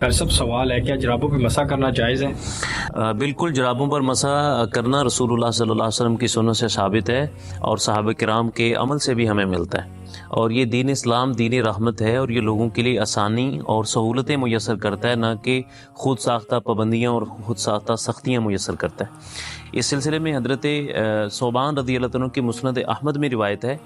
Doctor صاحب سوال ہے، کیا جرابوں پہ مسح کرنا جائز ہے؟ بالکل، جرابوں پر مسح کرنا رسول اللہ صلی اللہ علیہ وسلم کی سنت سے ثابت ہے اور صحابہ کرام کے عمل سے بھی ہمیں ملتا ہے، اور یہ دین اسلام دین رحمت ہے، اور یہ لوگوں کے لیے آسانی اور سہولتیں میسر کرتا ہے، نہ کہ خود ساختہ پابندیاں اور خود ساختہ سختیاں میسر کرتا ہے۔ اس سلسلے میں حضرت ثوبان رضی اللہ عنہ کی مسند احمد میں روایت ہے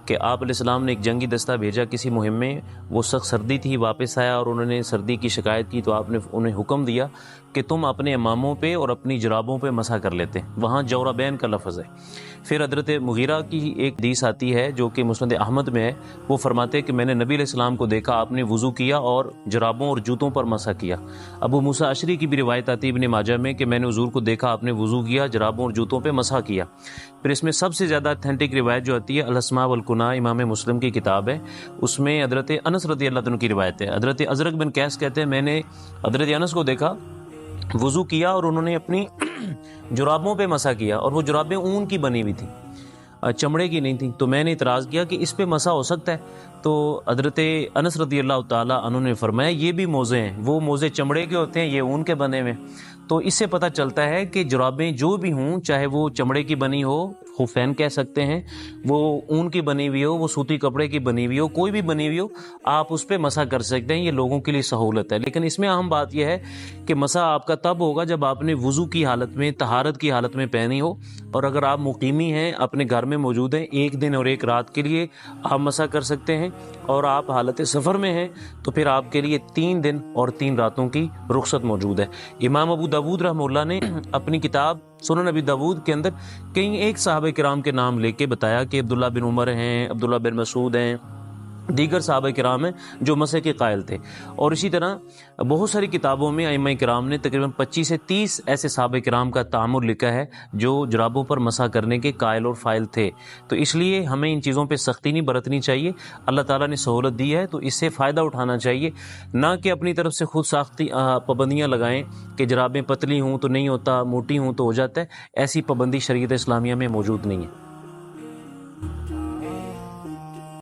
کہ آپ علیہ السلام نے ایک جنگی دستہ بھیجا کسی مہم میں، وہ سخت سردی تھی، واپس آیا اور انہوں نے سردی کی شکایت کی، تو آپ نے انہیں حکم دیا کہ تم اپنے اماموں پہ اور اپنی جرابوں پہ مسح کر لیتے، وہاں جوربین کا لفظ ہے۔ پھر حضرت مغیرہ کی ایک حدیث آتی ہے جو کہ مسند احمد میں ہے، وہ فرماتے ہیں کہ میں نے نبی علیہ السلام کو دیکھا، آپ نے وضو کیا اور جرابوں اور جوتوں پر مسح کیا۔ ابو موسیٰ اشعری کی بھی روایت آتی ہے ابن ماجہ میں کہ میں نے حضور کو دیکھا، آپ نے وضو کیا، جرابوں اور جوتوں پہ مسح کیا۔ پھر اس میں سب سے زیادہ اتھینٹک روایت جو آتی ہے الاسماء والکناء، امام مسلم کی کتاب ہے، اس میں حضرت انس رضی اللہ عنہ کی روایت ہے۔ حضرت ازرق بن قیس کہتے ہیں میں نے حضرت انس کو دیکھا، وضو کیا اور انہوں نے اپنی جرابوں پہ مسح کیا، اور وہ جرابیں اون کی بنی ہوئی تھیں، چمڑے کی نہیں تھیں، تو میں نے اعتراض کیا کہ اس پہ مسح ہو سکتا ہے؟ تو حضرت انس رضی اللہ تعالیٰ عنہ نے فرمایا یہ بھی موزے ہیں، وہ موزے چمڑے کے ہوتے ہیں، یہ اون کے بنے ہوئے۔ تو اس سے پتہ چلتا ہے کہ جرابیں جو بھی ہوں، چاہے وہ چمڑے کی بنی ہو، خفین کہہ سکتے ہیں، وہ اون کی بنی ہوئی ہو، وہ سوتی کپڑے کی بنی ہوئی ہو، کوئی بھی بنی ہوئی ہو، آپ اس پہ مسح کر سکتے ہیں، یہ لوگوں کے لیے سہولت ہے۔ لیکن اس میں اہم بات یہ ہے کہ مسح آپ کا تب ہوگا جب آپ نے وضو کی حالت میں، طہارت کی حالت میں پہنی ہو، اور اگر آپ مقیمی ہیں، اپنے گھر میں موجود ہیں، ایک دن اور ایک رات کے لیے آپ مسح کر سکتے ہیں، اور آپ حالت سفر میں ہیں تو پھر آپ کے لیے 3 دن اور 3 راتوں کی رخصت موجود ہے۔ امام ابو داود رحمہ اللہ نے اپنی کتاب سنن ابی داود کے اندر کئی ایک صحابہ کرام کے نام لے کے بتایا کہ عبداللہ بن عمر ہیں، عبداللہ بن مسعود ہیں، دیگر صحابہ کرام ہیں جو مسح کے قائل تھے، اور اسی طرح بہت ساری کتابوں میں ائمہ کرام نے تقریباً 25 سے 30 ایسے صحابہ کرام کا تعامل لکھا ہے جو جرابوں پر مسح کرنے کے قائل اور فاعل تھے۔ تو اس لیے ہمیں ان چیزوں پہ سختی نہیں برتنی چاہیے، اللہ تعالیٰ نے سہولت دی ہے تو اس سے فائدہ اٹھانا چاہیے، نہ کہ اپنی طرف سے خود ساختی پابندیاں لگائیں کہ جرابیں پتلی ہوں تو نہیں ہوتا، موٹی ہوں تو ہو جاتا ہے۔ ایسی پابندی شریعت اسلامیہ میں موجود نہیں ہے۔